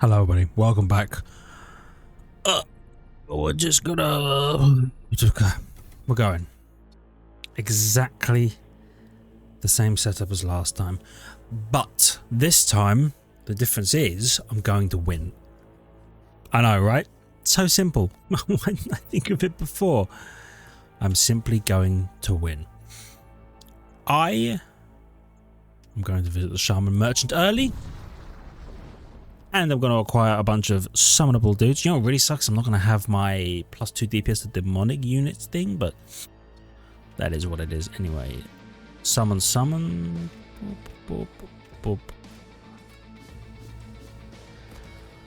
Hello, buddy. Welcome back. We're just gonna... We're going. Exactly the same setup as last time. But this time, the difference is I'm going to win. I know, right? So simple. Why didn't I think of it before? I'm simply going to win. I'm going to visit the Shaman Merchant early. And I'm going to acquire a bunch of summonable dudes. You know what really sucks? I'm not going to have my +2 DPS to demonic units thing, but that is what it is anyway. Summon. Boop, boop, boop.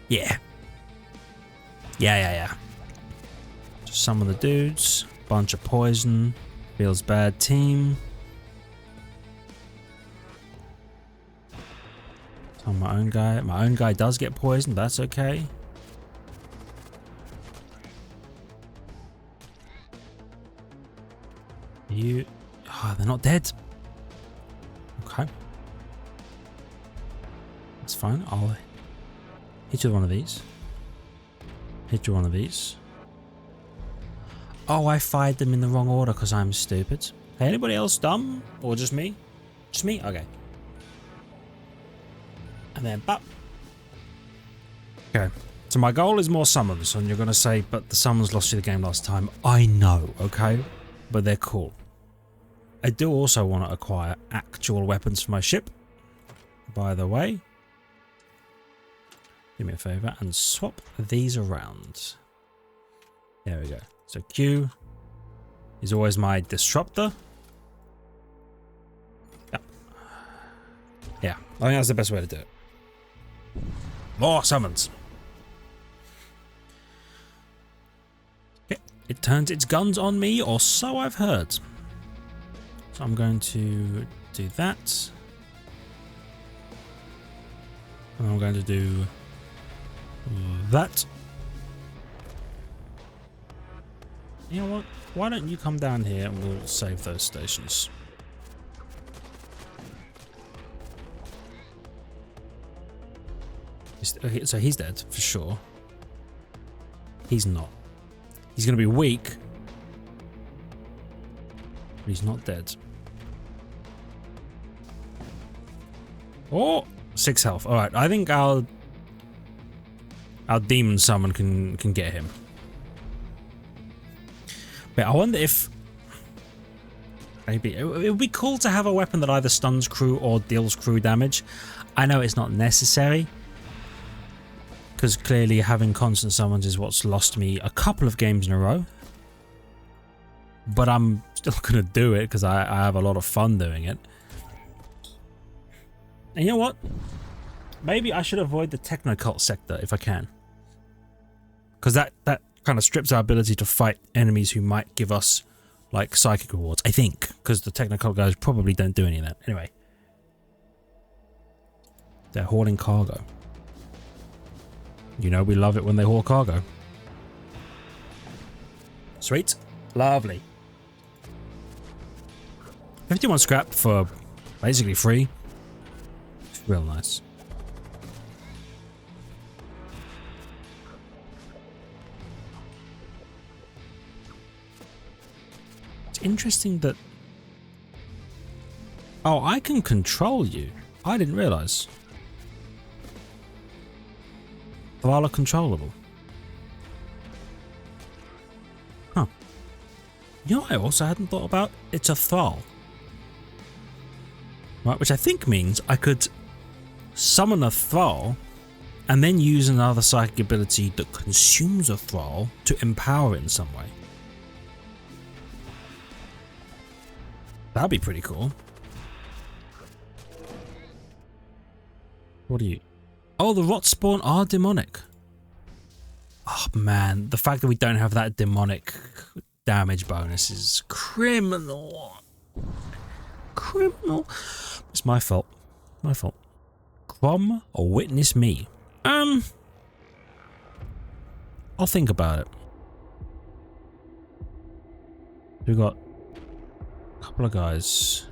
Yeah. Yeah. Just summon the dudes. Bunch of poison. Feels bad team. On my own guy. My own guy does get poisoned. That's okay. You... Oh, they're not dead. Okay. That's fine. I'll hit you with one of these. Hit you with one of these. Oh, I fired them in the wrong order because I'm stupid. Hey, anybody else dumb? Or just me? Just me? Okay. And then, bop. Okay, so my goal is more summons, and you're going to say, but the summons lost you the game last time. I know, okay? But they're cool. I do also want to acquire actual weapons for my ship. By the way, do me a favor and swap these around. There we go. So Q is always my disruptor. Yeah, I think that's the best way to do it. More summons. Okay, it turns its guns on me, or so I've heard. So I'm going to do that. And I'm going to do that. You know what? Why don't you come down here and we'll save those stations. Okay, so he's dead for sure. He's not. He's going to be weak. But he's not dead. Oh, 6 health. All right, I think our demon summon can get him. But I wonder if maybe it would be cool to have a weapon that either stuns crew or deals crew damage. I know it's not necessary, because clearly having constant summons is what's lost me a couple of games in a row. But I'm still going to do it because I have a lot of fun doing it. And you know what? Maybe I should avoid the technocult sector if I can. Because that kind of strips our ability to fight enemies who might give us, like, psychic rewards. I think. Because the technocult guys probably don't do any of that. Anyway. They're hauling cargo. You know we love it when they haul cargo. Sweet. Lovely. 51 scrap for basically free. It's real nice. It's interesting that... Oh, I can control you. I didn't realize. Thrall are controllable. Huh. You know what I also hadn't thought about? It's a Thrall. Right, which I think means I could summon a Thrall and then use another psychic ability that consumes a Thrall to empower it in some way. That'd be pretty cool. What are you? Oh, the rot spawn are demonic. Oh man, the fact that we don't have that demonic damage bonus is criminal. Criminal. It's my fault. My fault. Crom or witness me. I'll think about it. We've got a couple of guys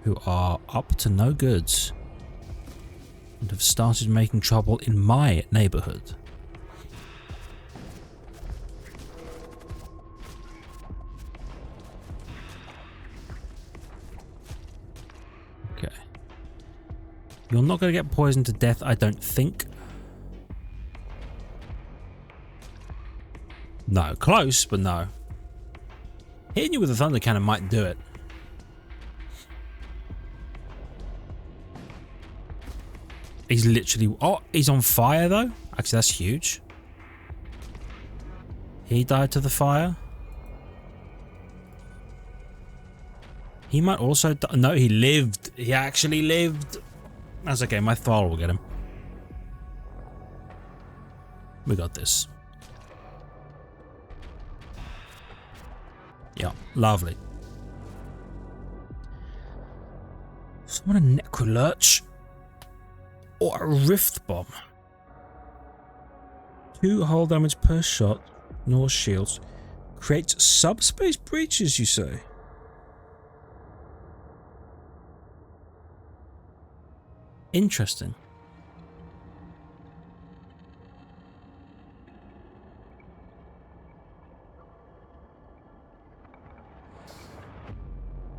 who are up to no goods. and have started making trouble in my neighborhood. Okay. You're not going to get poisoned to death, I don't think. No, close, but no. Hitting you with a thunder cannon might do it. He's literally... Oh, he's on fire, though? Actually, that's huge. He died to the fire. He might also... No, he lived. He actually lived. That's okay. My thrall will get him. We got this. Yeah, lovely. Someone a necrolurch. Or a rift bomb. 2 hull damage per shot. Nor shields. Creates subspace breaches, you say? Interesting.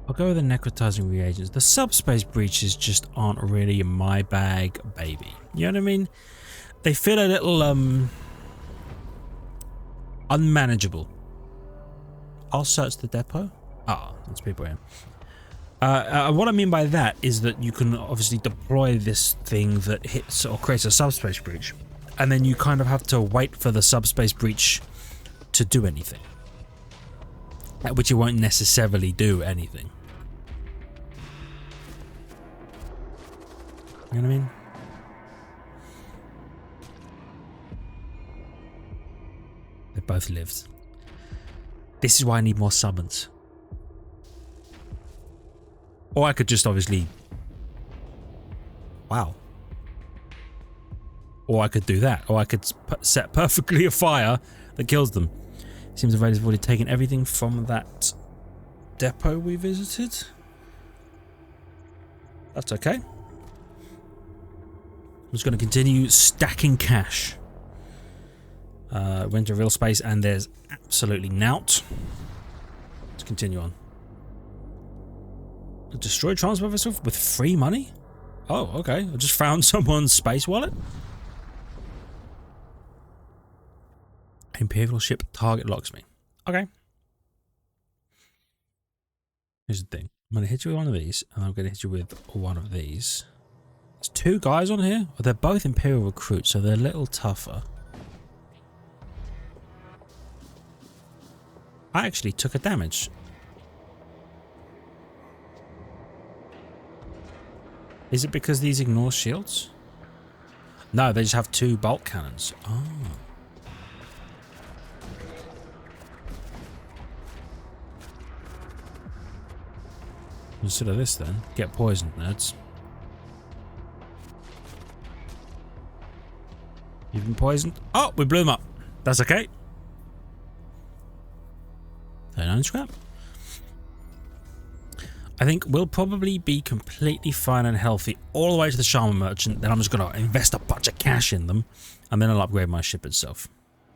I'll go with the necrotizing reagents. The subspace breaches just aren't really in my bag, baby. You know what I mean? They feel a little, unmanageable. I'll search the depot. Ah, there's people here. What I mean by that is that you can obviously deploy this thing that hits or creates a subspace breach. And then you kind of have to wait for the subspace breach to do anything. At which it won't necessarily do anything. You know what I mean? They both lived. This is why I need more summons. Or I could just obviously... Wow. Or I could do that. Or I could set perfectly a fire that kills them. Seems the raiders have already taken everything from that depot we visited. That's okay. I'm just going to continue stacking cash. Went to real space and there's absolutely nout. Let's continue on. A destroyed transport vessel with free money? Oh, okay. I just found someone's space wallet. Imperial ship target locks me. Okay. Here's the thing. I'm going to hit you with one of these, and I'm going to hit you with one of these. There's 2 guys on here. Well, they're both Imperial recruits, so they're a little tougher. I actually took a damage. Is it because these ignore shields? No, they just have 2 bolt cannons. Oh. Consider this then. Get poisoned, nerds. You've been poisoned. Oh, we blew them up. That's okay. 39 scrap. I think we'll probably be completely fine and healthy all the way to the Shaman Merchant. Then I'm just going to invest a bunch of cash in them. And then I'll upgrade my ship itself.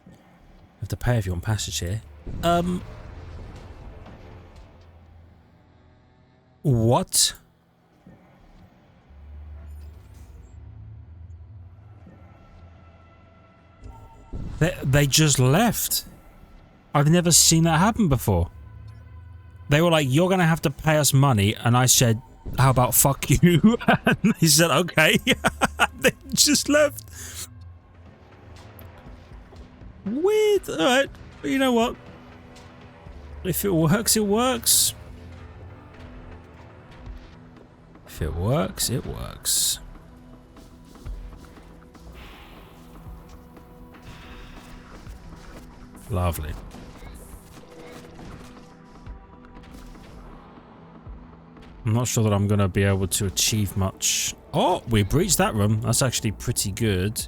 I have to pay if you want passage here. What? They just left. I've never seen that happen before. They were like, you're going to have to pay us money. And I said, how about fuck you? And they said, okay. They just left. Weird. All right. But you know what? If it works, it works. If it works, it works. Lovely. I'm not sure that I'm going to be able to achieve much. Oh, we breached that room. That's actually pretty good.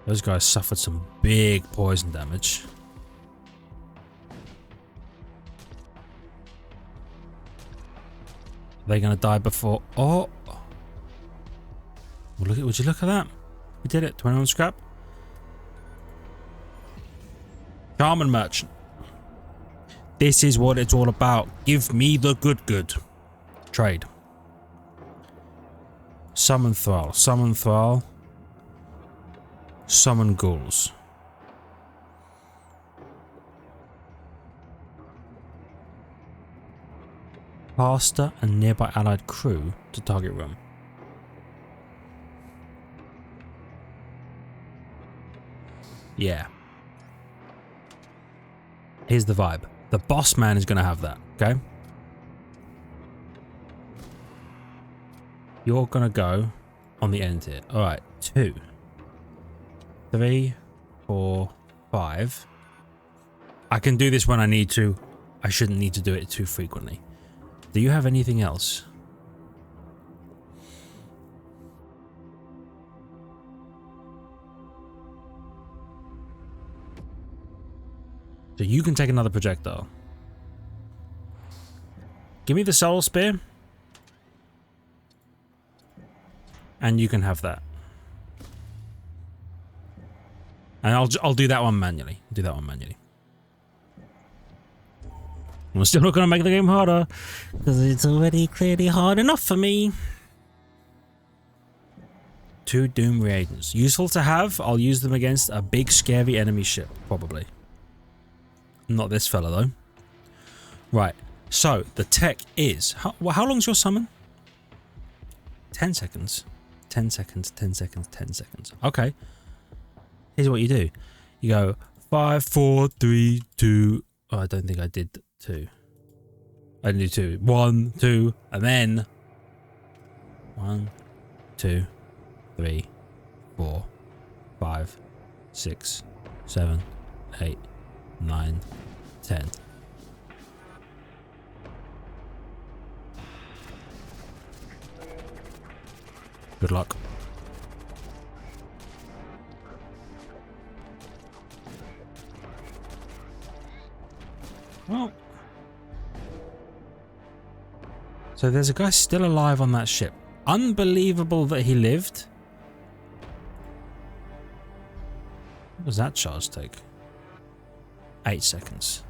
Those guys suffered some big poison damage. They're going to die before... Oh! Well, would you look at that? We did it. 21 scrap. Charmin Merchant. This is what it's all about. Give me the good. Trade. Summon Thrall. Summon Thrall. Summon Ghouls. Pastor and nearby allied crew to target room. Yeah. Here's the vibe. The boss man is going to have that, okay? You're going to go on the end here. All right, 2, 3, 4, 5. I can do this when I need to. I shouldn't need to do it too frequently. Do you have anything else? So you can take another projectile. Give me the soul spear. And you can have that. And I'll do that one manually. Do that one manually. We're still not going to make the game harder, because it's already clearly hard enough for me. 2 Doom reagents. Useful to have. I'll use them against a big scary enemy ship, probably. Not this fella, though. Right. So, the tech is... How long's your summon? 10 seconds. 10 seconds, 10 seconds, 10 seconds. Okay. Here's what you do. You go 5, 4, 3, 2... Oh, I don't think I did 2. I didn't do 2. 1, 2, and then... 1, 2, 3, 4, 5, 6, 7, 8, 9, 10. Good luck. Well, so there's a guy still alive on that ship. Unbelievable that he lived. What does that charge take? 8 seconds.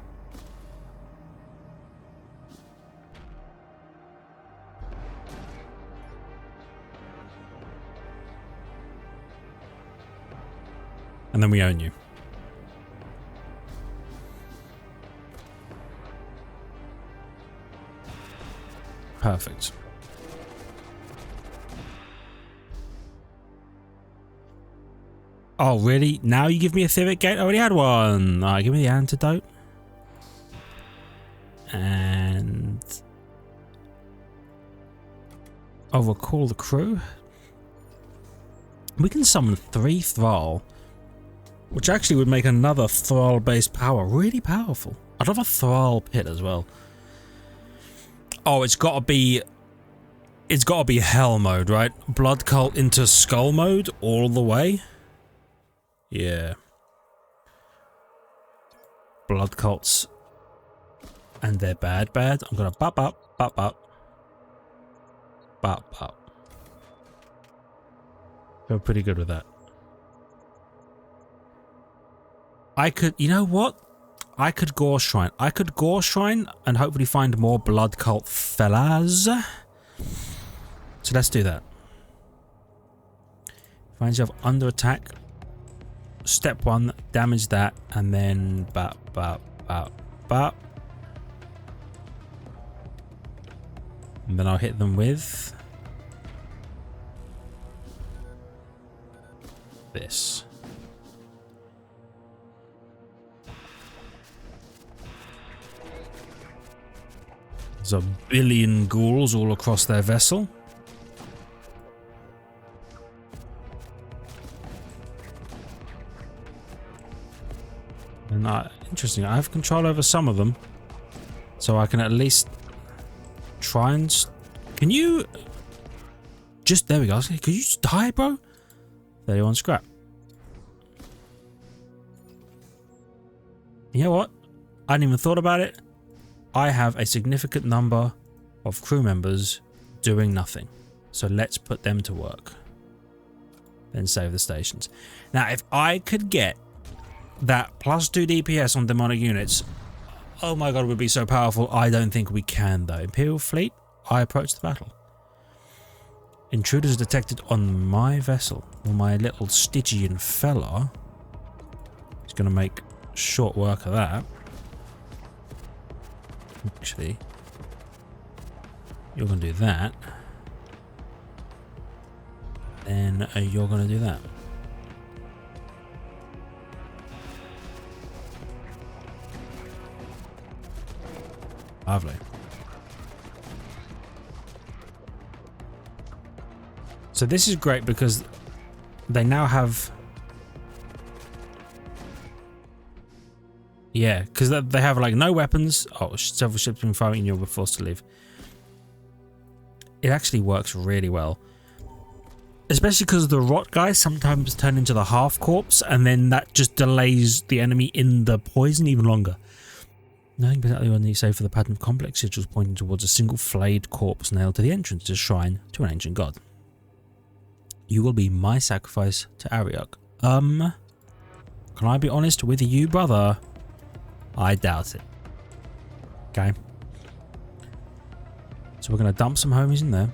And then we own you. Perfect. Oh, really? Now you give me a Etheric Gate? I already had one. Alright, give me the antidote. And... oh, recall the crew. We can summon 3 Thrall, which actually would make another Thrall-based power really powerful. I'd love a Thrall pit as well. Oh, it's got to be Hell mode, right? Blood Cult into Skull mode all the way. Yeah. Blood Cults. And they're bad. I'm gonna bop. Feel pretty good with that. I could, you know what? I could Gore Shrine. I could Gore Shrine and hopefully find more Blood Cult fellas. So let's do that. Find yourself under attack. Step 1, damage that, and then bop. And then I'll hit them with this. There's a billion ghouls all across their vessel. And interesting, I have control over some of them. So I can at least try and... Can you... Just, there we go. Could you just die, bro? 31 scrap. You know what? I hadn't even thought about it. I have a significant number of crew members doing nothing. So let's put them to work. Then save the stations. Now, if I could get that +2 DPS on demonic units, oh my god, it would be so powerful. I don't think we can, though. Imperial fleet, I approach the battle. Intruders detected on my vessel. Well, my little Stygian fella is going to make short work of that. Actually, you're going to do that. Then you're going to do that. Lovely. So this is great because they now have... Yeah, because they have like no weapons. Oh, several ships been firing and you'll be forced to leave. It actually works really well. Especially because the rot guys sometimes turn into the half corpse and then that just delays the enemy in the poison even longer. Nothing but what you say for the pattern of complex sigils pointing towards a single flayed corpse nailed to the entrance to a shrine to an ancient god. You will be my sacrifice to Ariok. Can I be honest with you, brother? I doubt it. Okay. So we're going to dump some homies in there.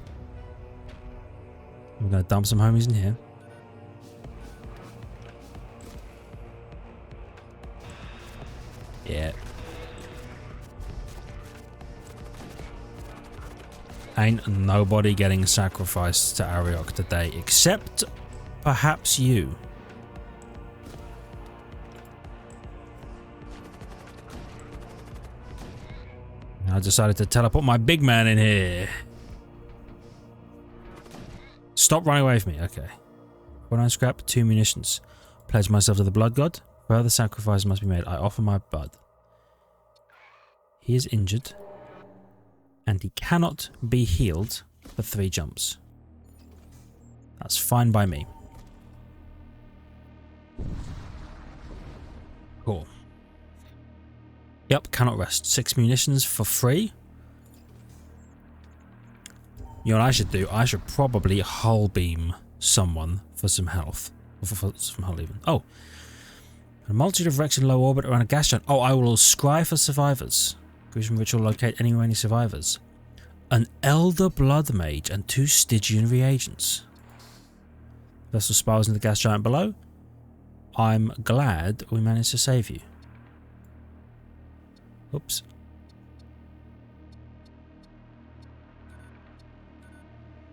We're going to dump some homies in here. Yeah. Ain't nobody getting sacrificed to Ariok today, except perhaps you. I decided to teleport my big man in here. Stop running away from me. Okay. 49 scrap, 2 munitions. Pledge myself to the blood god. Further sacrifice must be made. I offer my blood. He is injured. And he cannot be healed for 3 jumps. That's fine by me. Cool. Yep, cannot rest. 6 munitions for free. You know what I should do? I should probably hull beam someone for some health. Or for some hull even. Oh. A multitude of wrecks in low orbit around a gas giant. Oh, I will scry for survivors. Gruesome ritual locate anywhere any survivors. An Elder Blood Mage and 2 Stygian reagents. Vessel spirals in the gas giant below. I'm glad we managed to save you. Oops.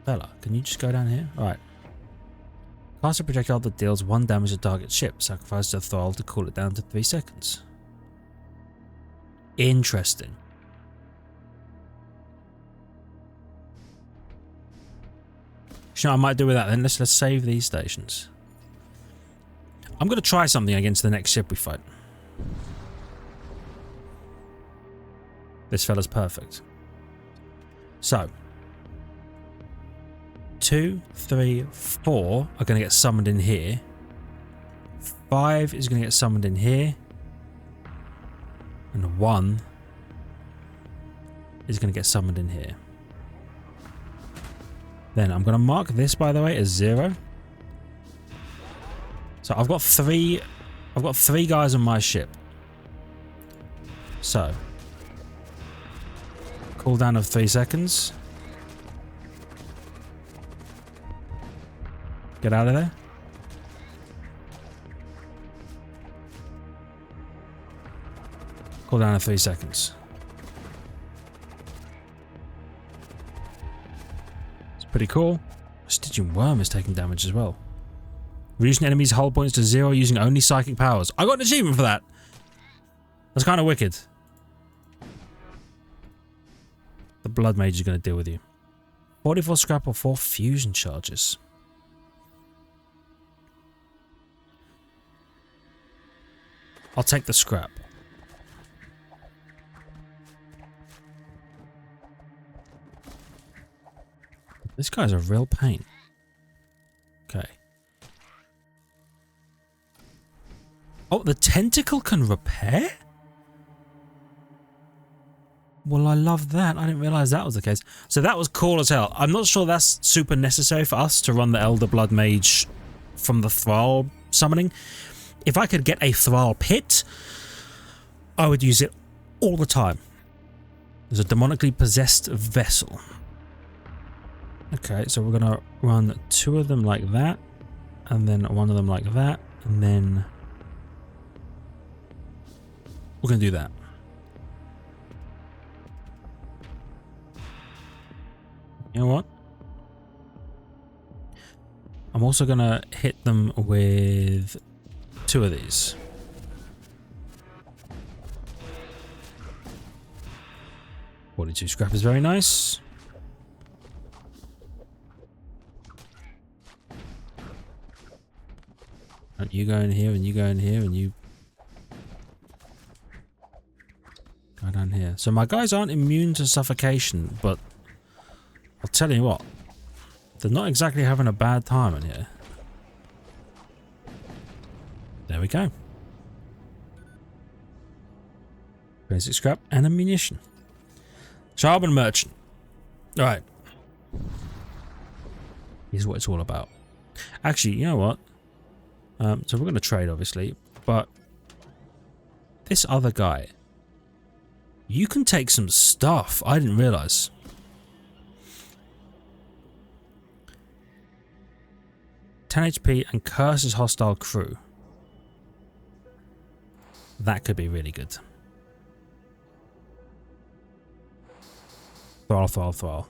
Bella, can you just go down here? Alright. Cast a projectile that deals 1 damage to target ship. Sacrifice a thrall to cool it down to 3 seconds. Interesting. You know, I might do with that then. Let's save these stations. I'm going to try something against the next ship we fight. This fella's perfect. So, 2, 3, 4 are going to get summoned in here. 5 is going to get summoned in here. And 1 is going to get summoned in here. Then I'm going to mark this, by the way, as 0. So I've got 3 guys on my ship. So cooldown of 3 seconds. Get out of there. Cooldown of 3 seconds. It's pretty cool. Stygian Worm is taking damage as well. Reducing enemies' hull points to 0 using only psychic powers. I got an achievement for that. That's kind of wicked. The Blood Mage is going to deal with you. 44 scrap or 4 fusion charges. I'll take the scrap. This guy's a real pain. Okay. Oh, the tentacle can repair? Well, I love that. I didn't realize that was the case. So that was cool as hell. I'm not sure that's super necessary for us to run the Elder Blood Mage from the Thrall summoning. If I could get a Thrall pit, I would use it all the time. There's a demonically possessed vessel. Okay, so we're going to run 2 of them like that, and then 1 of them like that, and then we're going to do that. You know what? I'm also going to hit them with 2 of these. .42 scrap is very nice. And you go in here, and you go in here, and you go down here. So my guys aren't immune to suffocation, but I'll tell you what, they're not exactly having a bad time in here. There we go. Basic scrap and ammunition. Charbon merchant. Alright. Here's what it's all about. Actually, you know what? So we're going to trade, obviously, but this other guy, you can take some stuff. I didn't realize. $10 HP and curses hostile crew. That could be really good. Thrall.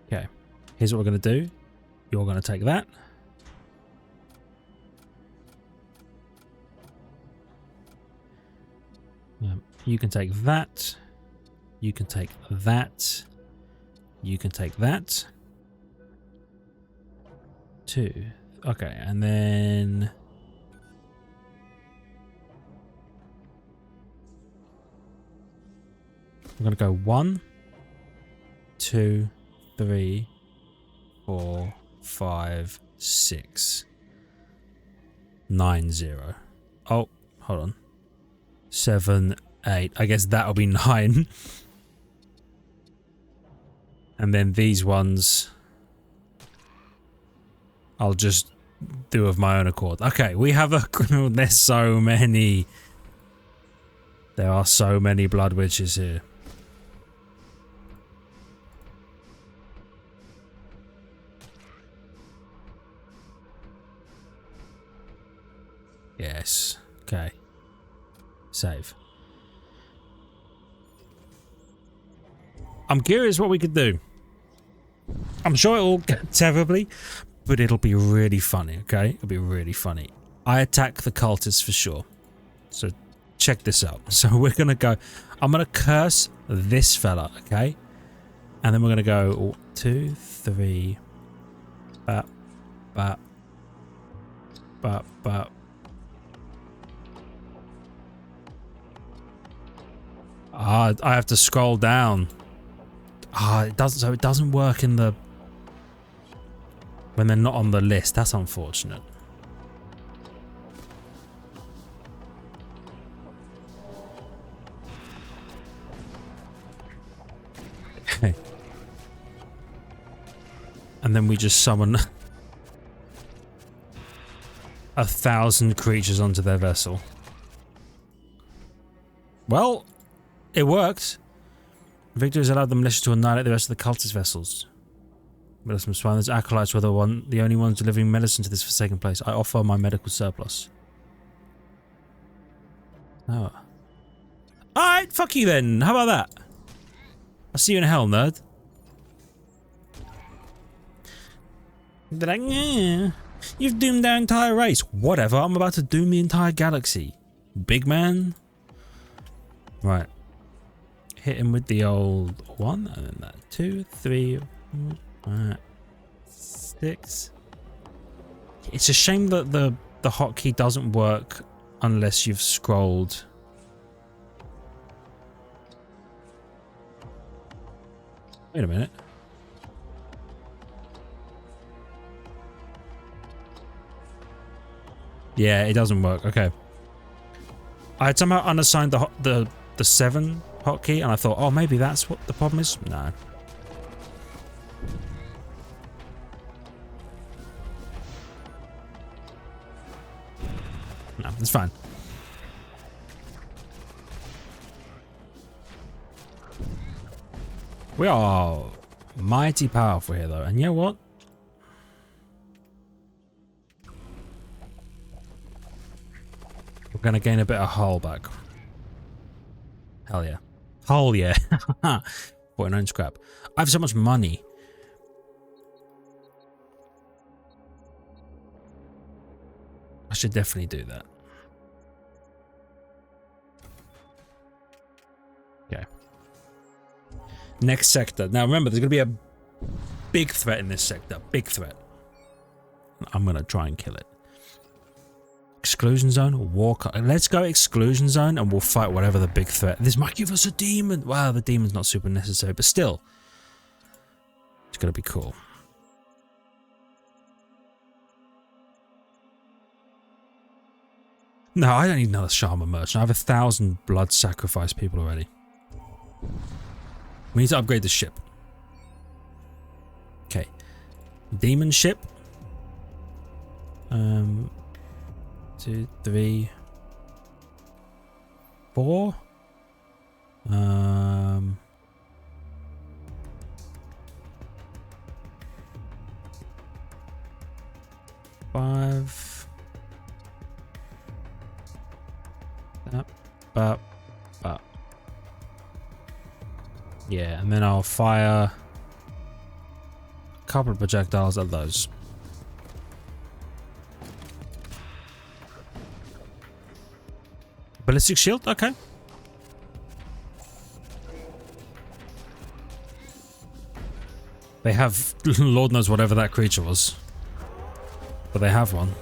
Okay. Here's what we're going to do. You're going to take that. You can take that. You can take that. You can take that. 2. Okay, and then I'm going to go 1, 2, 3, 4, 5, 6, 9, 0. Oh, hold on. 7, 8. I guess that'll be 9. And then these ones I'll just do of my own accord. Okay, we have a... There's so many. There are so many blood witches here. Yes. Okay. Save. I'm curious what we could do. I'm sure it'll go terribly, but it'll be really funny, okay? It'll be really funny. I attack the cultists for sure. So check this out. So we're going to go... I'm going to curse this fella, okay? And then we're going to go 2, 3... Bap, bap, bap, bap. Ah, I have to scroll down. Ah, it doesn't. So it doesn't work in the when they're not on the list. That's unfortunate. Okay. And then we just summon 1,000 creatures onto their vessel. Well, it worked. Victor has allowed the militia to annihilate the rest of the cultist vessels. Medicine Spiners acolytes were the only ones delivering medicine to this forsaken place. I offer my medical surplus. Oh. Alright, fuck you then. How about that? I'll see you in hell, nerd. They're like, yeah, you've doomed our entire race. Whatever, I'm about to doom the entire galaxy. Big man. Right. Hit him with the old 1, and then that 2, 3, 4, 6. It's a shame that the hotkey doesn't work unless you've scrolled. Wait a minute. Yeah, it doesn't work. Okay. I had somehow unassigned the 7 hotkey, and I thought, oh, maybe that's what the problem is. No. No, it's fine. We are mighty powerful here, though, and you know what? We're gonna gain a bit of hull back. Hell yeah. Hull yeah. 49 scrap. I have so much money. I should definitely do that. Okay. Next sector. Now remember, there's gonna be a big threat in this sector. Big threat. I'm gonna try and kill it. Exclusion zone, walk. Let's go exclusion zone and we'll fight whatever the big threat. This might give us a demon. Wow, the demon's not super necessary, but still. It's gonna be cool. No, I don't need another shaman merchant. I have 1,000 blood sacrifice people already. We need to upgrade the ship. Okay. Demon ship. 2, 3, 4. 5. Yeah, and then I'll fire a couple of projectiles at those. Ballistic shield? Okay. They have, Lord knows whatever that creature was. But they have one.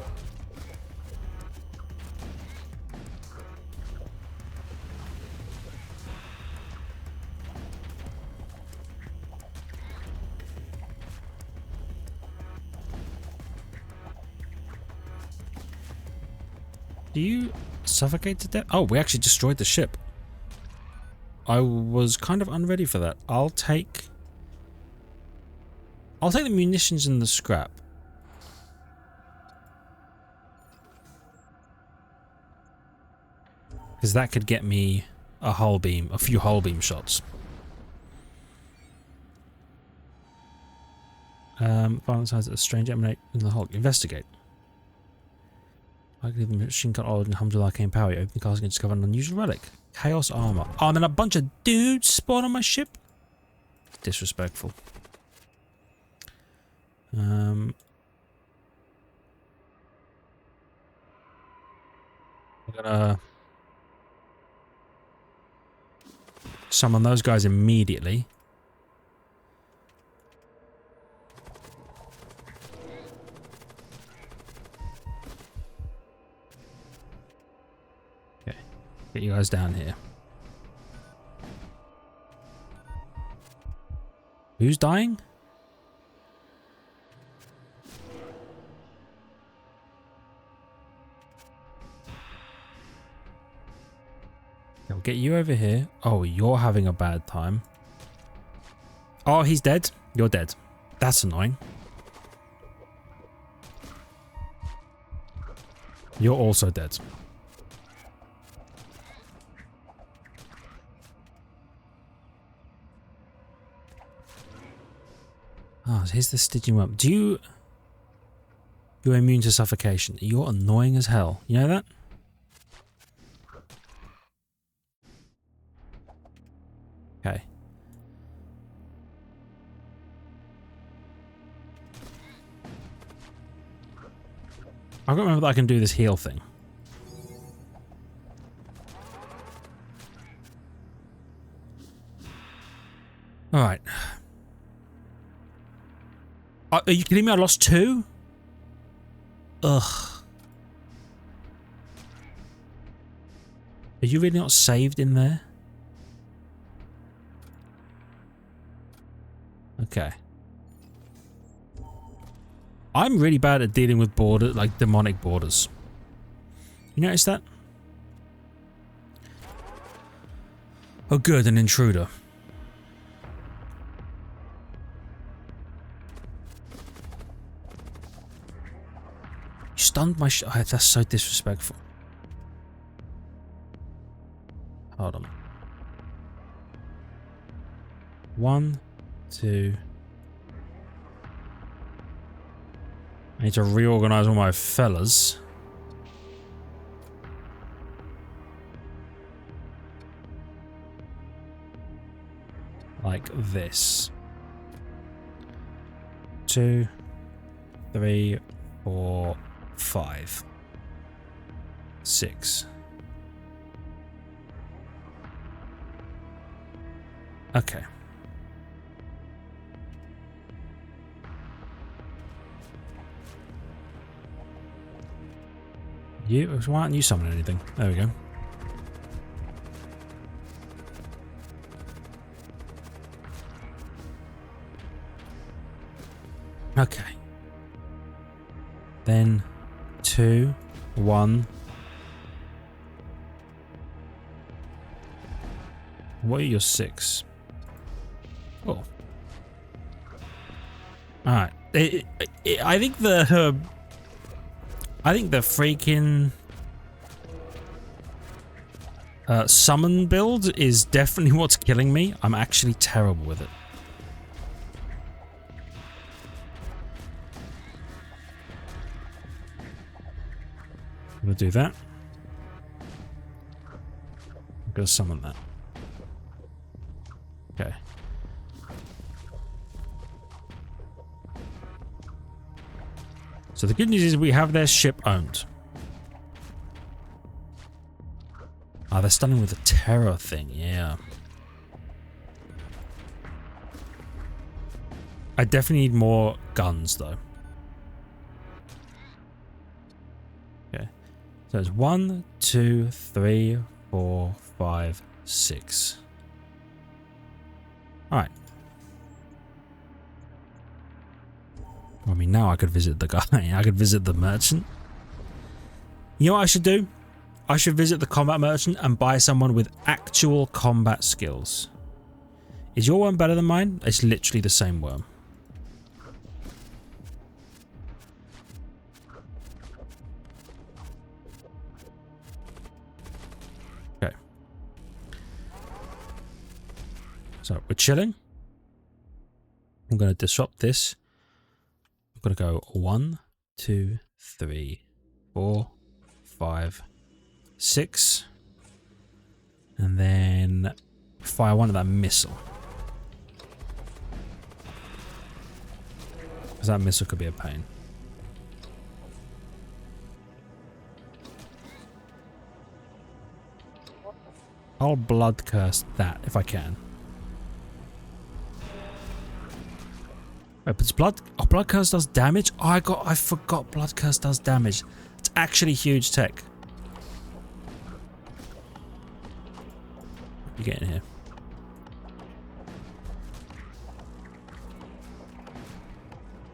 Do you suffocate to death? Oh, we actually destroyed the ship. I was kind of unready for that. I'll take the munitions and the scrap. Because that could get me a hull beam, a few hull beam shots. Violent signs that a strange emanate in the hull. Investigate. I can leave the machine gun old and hums with arcane power. You open the casket and discover an unusual relic. Chaos armor. Oh, and then a bunch of dudes spawn on my ship? Disrespectful. We're gonna summon those guys immediately. Okay, get you guys down here. Who's dying? We'll get you over here. Oh, you're having a bad time. Oh, he's dead. You're dead. That's annoying. You're also dead. Ah, so here's the stitching up. You're immune to suffocation. You're annoying as hell. You know that? Okay. I've got to remember that I can do this heal thing. Alright. Are you kidding me? I lost 2? Ugh. Are you really not saved in there? Okay. I'm really bad at dealing with demonic borders. You notice that? Oh good, an intruder. You stunned my oh, that's so disrespectful. Hold on. 1, 2. I need to reorganize all my fellas. Like this. 2, 3, 4, 5, 6. Okay. Why aren't you summoning anything? There we go. Okay. Then 2, 1. What are your 6? Oh. Alright. I think the freaking summon build is definitely what's killing me. I'm actually terrible with it. I'm gonna do that. I'm gonna summon that. Okay. So the good news is we have their ship owned. Ah, they're stunning with the terror thing, yeah. I definitely need more guns though. Okay. So it's 1, 2, 3, 4, 5, 6. Alright. I mean, now I could visit the guy. I could visit the merchant. You know what I should do? I should visit the combat merchant and buy someone with actual combat skills. Is your worm better than mine? It's literally the same worm. Okay. So we're chilling. I'm going to disrupt this. I'm going to go 1, 2, 3, 4, 5, 6. And then fire one of that missile. Because that missile could be a pain. I'll blood curse that if I can. Wait, but it's blood curse does damage? Oh, I forgot blood curse does damage. It's actually huge tech. You get in here.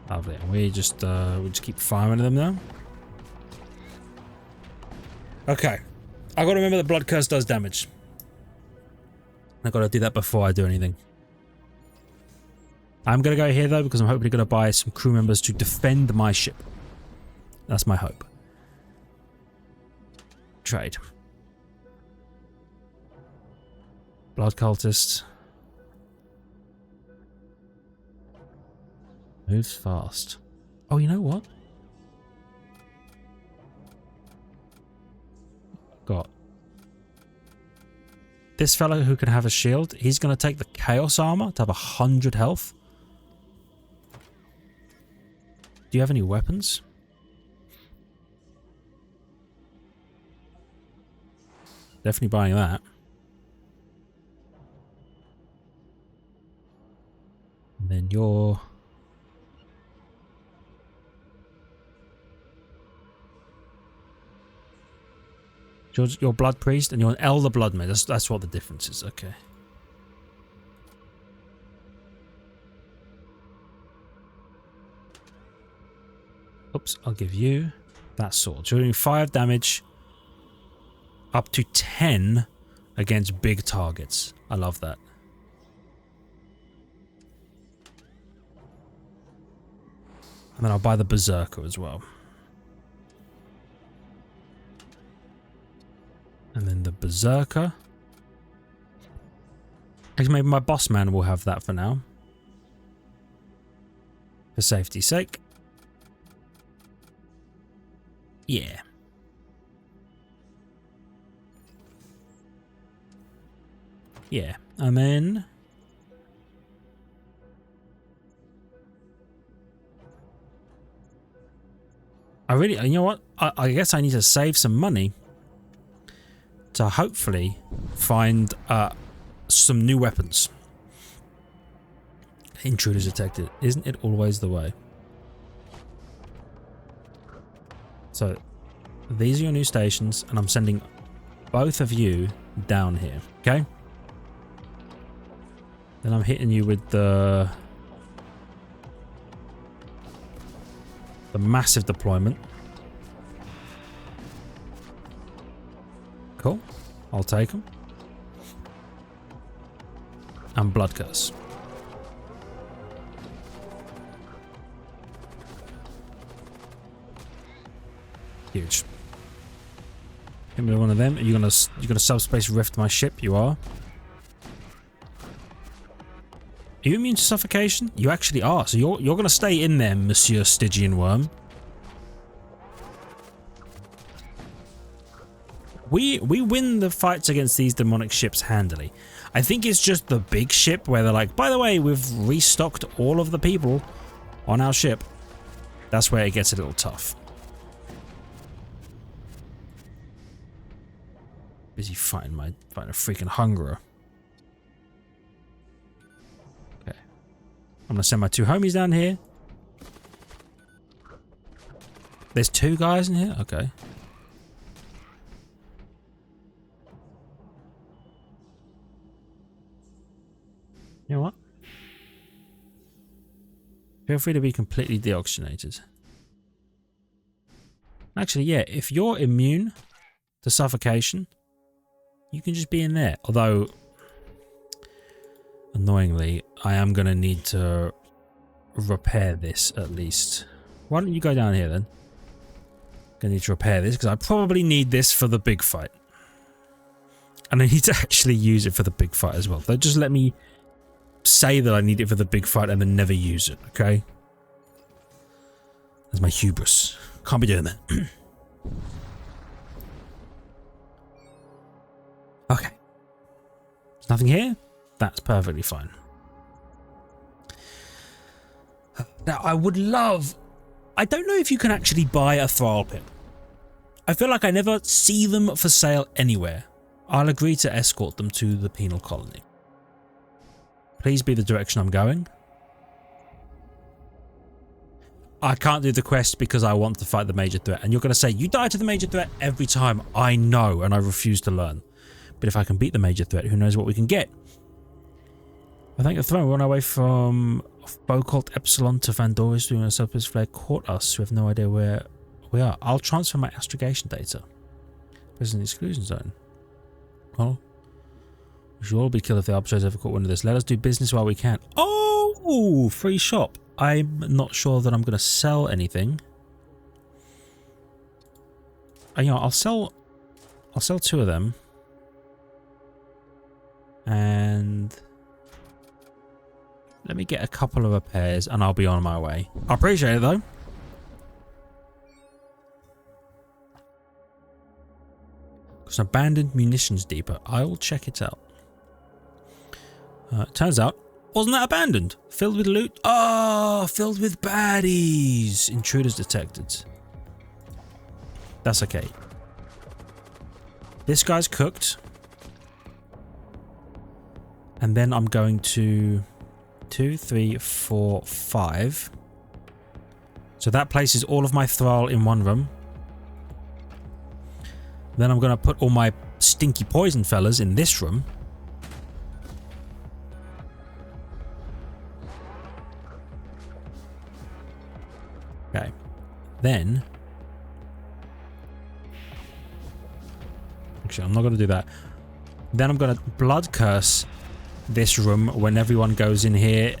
Lovely. We just keep firing at them now. Okay. I gotta remember that blood curse does damage. I gotta do that before I do anything. I'm gonna go here though because I'm hopefully gonna buy some crew members to defend my ship. That's my hope. Trade. Blood cultist. Moves fast. Oh, you know what? Got this fellow who can have a shield. He's going to take the chaos armor to have 100 health. Do you have any weapons? Definitely buying that. And then you're... You're blood priest and you're an elder blood mage. That's what the difference is. Okay. Oops, I'll give you that sword. So you're doing 5 damage, up to 10 against big targets. I love that. And then I'll buy the Berserker as well. And then the Berserker. Actually, maybe my boss man will have that for now. For safety's sake. Yeah. Yeah. And then... you know what? I guess I need to save some money to hopefully find some new weapons. Intruders detected. Isn't it always the way? So, these are your new stations, and I'm sending both of you down here, okay? Then I'm hitting you with the massive deployment. Cool. I'll take them. And Blood Curse. Huge. Hit me with one of them. Are you gonna subspace rift my ship? You are. Are you immune to suffocation? You actually are. So you're gonna stay in there, Monsieur Stygian Worm. We win the fights against these demonic ships handily. I think it's just the big ship where they're like, by the way, we've restocked all of the people on our ship. That's where it gets a little tough. Busy fighting a freaking hungerer. Okay. I'm gonna send my two homies down here. There's two guys in here? Okay. You know what? Feel free to be completely deoxygenated. Actually, yeah, if you're immune to suffocation, you can just be in there. Although, annoyingly, I am going to need to repair this at least. Why don't you go down here then? Gonna need to repair this because I probably need this for the big fight. And I need to actually use it for the big fight as well. So just let me say that I need it for the big fight and then never use it, okay? That's my hubris. Can't be doing that. Okay. There's nothing here? That's perfectly fine. Now, I would love... I don't know if you can actually buy a Thrall Pit. I feel like I never see them for sale anywhere. I'll agree to escort them to the penal colony. Please be the direction I'm going. I can't do the quest because I want to fight the major threat. And you're going to say, you die to the major threat every time. I know, and I refuse to learn. But if I can beat the major threat, who knows what we can get? I think the throne. We're on our way from Bocult Epsilon to Vandoris doing a surface flare caught us. We have no idea where we are. I'll transfer my astrogation data. Prison exclusion zone. Well, we should all be killed if the arbitrators ever caught wind of this. Let us do business while we can. Oh, free shop. I'm not sure that I'm going to sell anything. You know, I'll sell two of them. And let me get a couple of repairs and I'll be on my way. I appreciate it though. It's an abandoned munitions depot. I will check it out. Turns out, wasn't that abandoned? Filled with loot? Oh, filled with baddies. Intruders detected. That's okay. This guy's cooked. And then I'm going to 2, 3, 4, 5. So that places all of my thrall in one room. Then I'm going to put all my stinky poison fellas in this room. Okay. Then... Actually, I'm not going to do that. Then I'm going to blood curse this room when everyone goes in here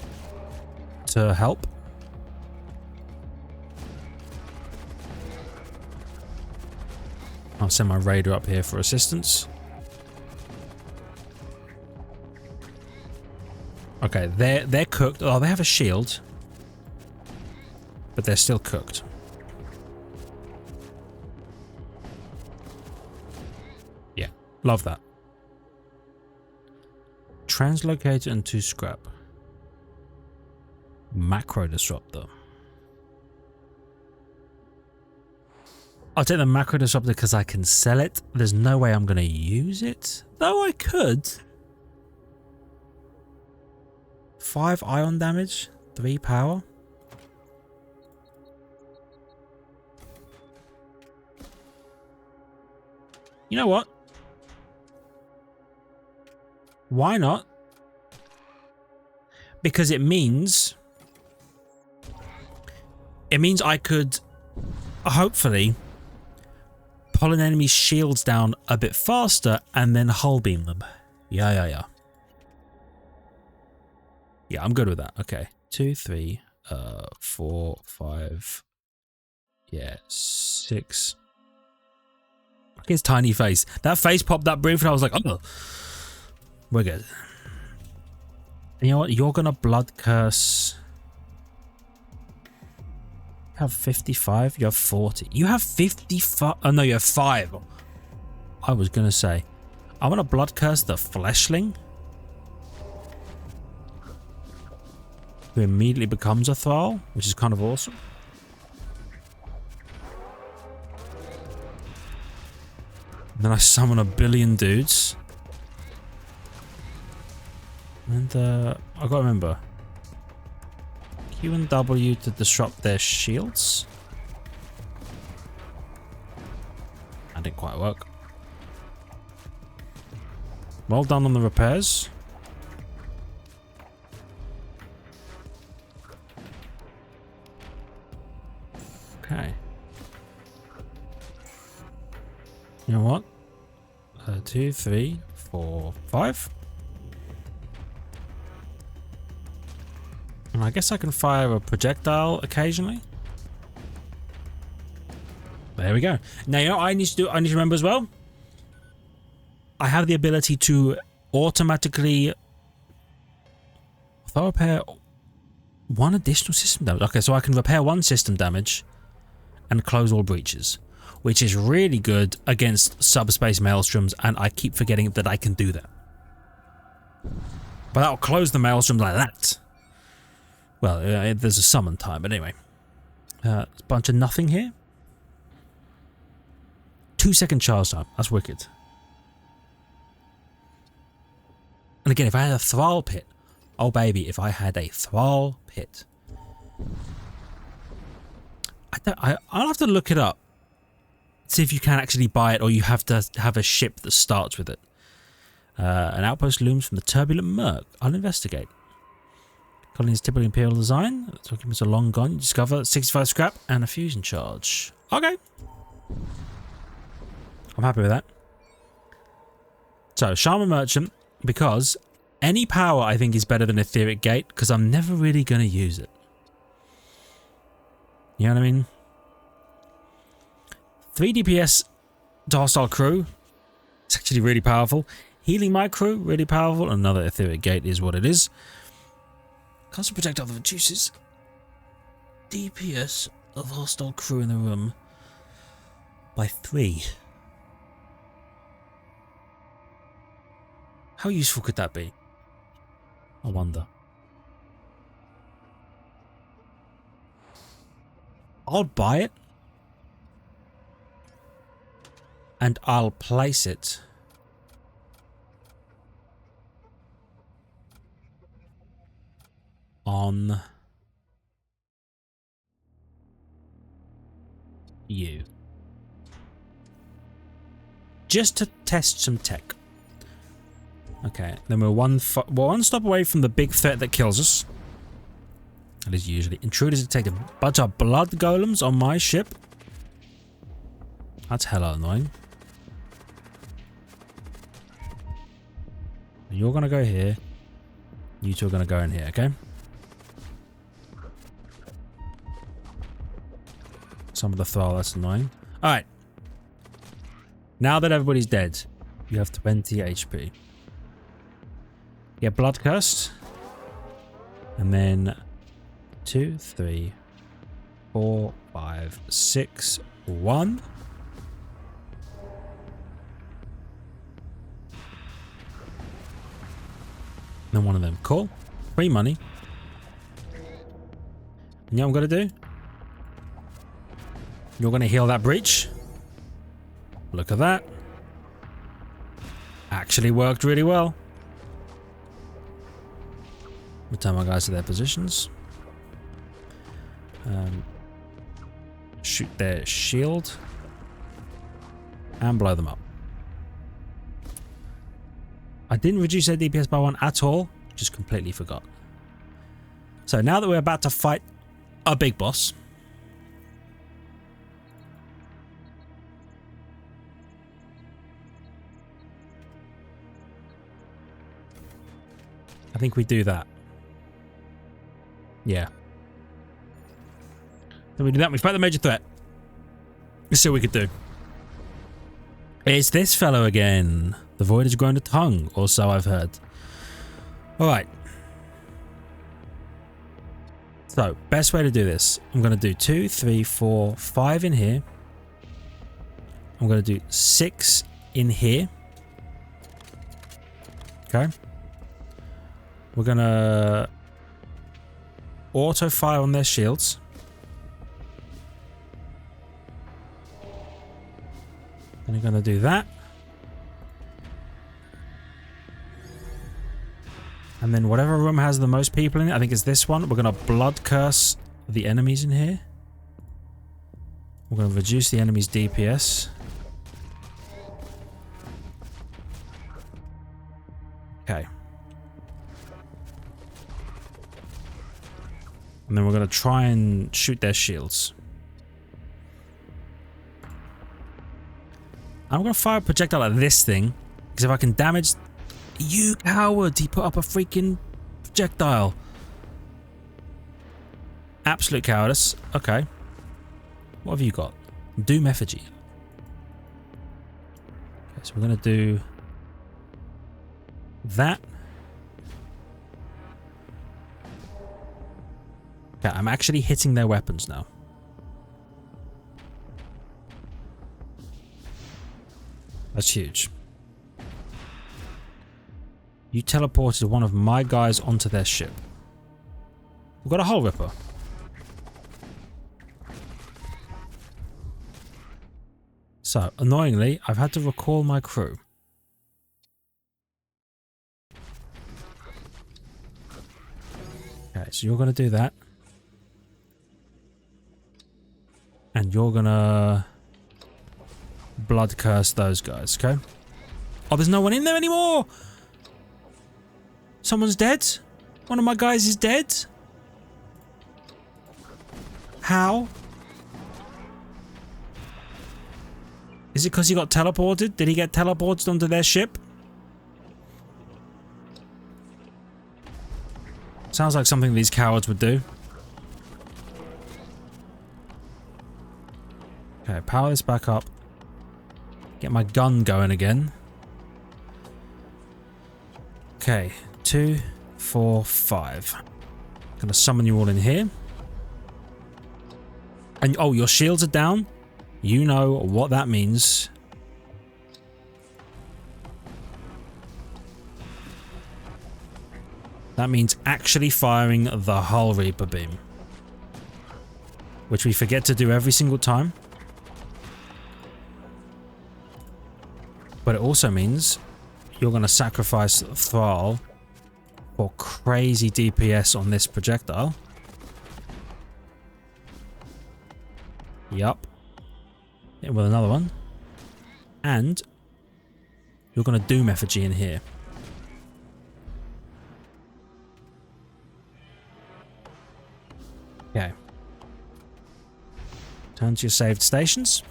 to help. I'll send my raider up here for assistance. Okay, they're cooked. Oh, they have a shield. But they're still cooked. Yeah, love that. Translocator and 2 scrap. Macro disruptor. I'll take the macro disruptor because I can sell it. There's no way I'm going to use it. Though I could. 5 ion damage. 3 power. You know what? Why not? Because it means I could hopefully pull an enemy's shields down a bit faster and then hull beam them. Yeah. Yeah, I'm good with that. Okay. 2, 3, 4, 5. Yeah, 6. His tiny face. That face popped up briefly. I was like, oh, we're good. And you know what? You're going to blood curse. You have 55. You have 40. You have 55. Oh, no, you have 5. I was going to say. I'm going to blood curse the fleshling. Who immediately becomes a thrall, which is kind of awesome. Then I summon a billion dudes. And I gotta remember. Q and W to disrupt their shields. That didn't quite work. Well done on the repairs. Okay. You know what? 2, 3, 4, 5. And I guess I can fire a projectile occasionally. There we go. Now, you know what I need to do? I need to remember as well. I have the ability to automatically repair 1 additional system damage. Okay, so I can repair 1 system damage and close all breaches, which is really good against subspace maelstroms, and I keep forgetting that I can do that. But that'll close the maelstrom like that. Well, there's a summon time, but anyway. A bunch of nothing here. 2-second charge time. That's wicked. And again, if I had a thrall pit. Oh baby, if I had a thrall pit. I'll have to look it up. See if you can actually buy it, or you have to have a ship that starts with it. An outpost looms from the turbulent murk. I'll investigate. Colony's typical imperial design. Documents are long gone. You discover 65 scrap and a fusion charge. Okay. I'm happy with that. So, Shaman Merchant, because any power I think is better than Etheric Gate, because I'm never really going to use it. You know what I mean? 3 DPS to hostile crew. It's actually really powerful. Healing my crew, really powerful. Another Etheric Gate is what it is. Constant projectile that reduces DPS of hostile crew in the room by 3. How useful could that be? I wonder. I'll buy it. And I'll place it on you. Just to test some tech. Okay, then we're one stop away from the big threat that kills us. That is usually intruders detect a bunch of blood golems on my ship. That's hella annoying. You're going to go here. You two are going to go in here, okay? Some of the thrall, that's annoying. Alright. Now that everybody's dead, you have 20 HP. Get blood cursed. And then 2, 3, 4, 5, 6, 1. Then one of them. Cool. Free money. And you know what I'm going to do? You're going to heal that breach. Look at that. Actually worked really well. Return my guys to their positions. Shoot their shield. And blow them up. I didn't reduce their DPS by 1 at all. Just completely forgot. So now that we're about to fight a big boss. I think we do that. Yeah. Then we do that. We fight the major threat. Let's see what we could do. It's this fellow again. The void has grown a tongue, or so I've heard. Alright. So, best way to do this. I'm going to do 2, 3, 4, 5 in here. I'm going to do 6 in here. Okay. We're going to auto fire on their shields. And we're going to do that. And then whatever room has the most people in it, I think it's this one. We're going to blood curse the enemies in here. We're going to reduce the enemy's DPS. Okay. And then we're going to try and shoot their shields. I'm going to fire a projectile at this thing. Because if I can damage... You coward! He put up a freaking projectile. Absolute cowardice. Okay. What have you got? Doom effigy. Okay, so we're going to do... that. Okay, I'm actually hitting their weapons now. That's huge. You teleported one of my guys onto their ship. We've got a hole ripper. So, annoyingly, I've had to recall my crew. Okay, so you're going to do that. And you're going to blood curse those guys, okay? Oh, there's no one in there anymore! Someone's dead? One of my guys is dead? How? Is it because he got teleported? Did he get teleported onto their ship? Sounds like something these cowards would do. Okay, power this back up. Get my gun going again. Okay, 2, 4, 5. Gonna summon you all in here. And oh, your shields are down. You know what that means. That means actually firing the Hull Reaper beam. Which we forget to do every single time. But it also means you're going to sacrifice Thrall for crazy DPS on this projectile. Yup. Hit with another one. And you're going to Doom Effigy in here. Okay. Turn to your saved stations.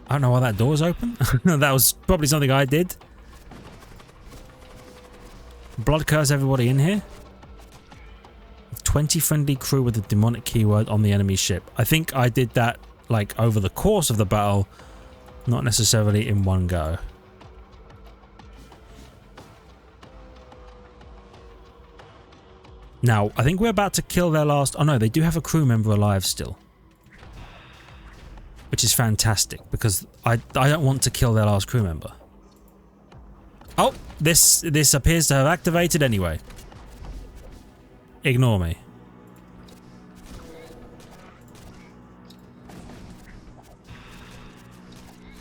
I don't know why that door's open. That was probably something I did. Blood curse everybody in here. 20 friendly crew with a demonic keyword on the enemy ship. I think I did that like over the course of the battle, not necessarily in one go. Now, I think we're about to kill their last... Oh no, they do have a crew member alive still. Which is fantastic, because I don't want to kill their last crew member. Oh, this appears to have activated anyway. Ignore me.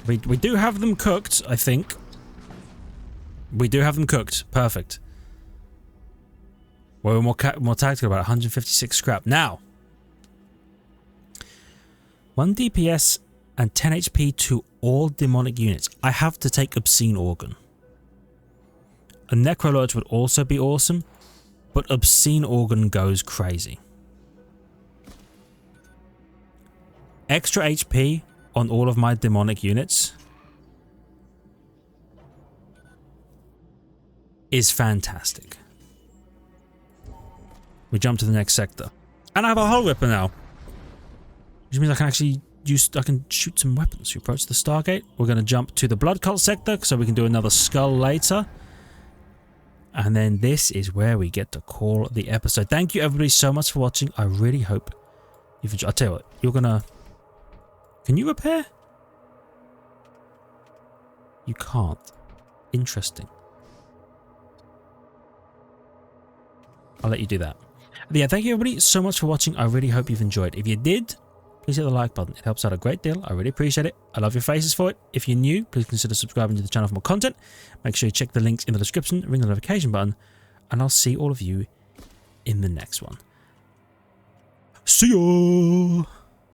We do have them cooked, I think. We do have them cooked. Perfect. We're more tactical about 156 scrap. Now, 1 DPS and 10 HP to all demonic units. I have to take Obscene Organ. A Necrolurge would also be awesome, but Obscene Organ goes crazy. Extra HP on all of my demonic units is fantastic. We jump to the next sector. And I have a hull whipper now. Which means I can actually I can shoot some weapons. We approach the Stargate. We're going to jump to the Blood Cult sector so we can do another skull later. And then this is where we get to call the episode. Thank you everybody so much for watching. I really hope you've enjoyed. I'll tell you what, you're going to... Can you repair? You can't. Interesting. I'll let you do that. But yeah, thank you everybody so much for watching. I really hope you've enjoyed. If you did, please hit the like button. It helps out a great deal. I really appreciate it. I love your faces for it. If you're new, please consider subscribing to the channel for more content. Make sure you check the links in the description, ring the notification button, and I'll see all of you in the next one. See ya!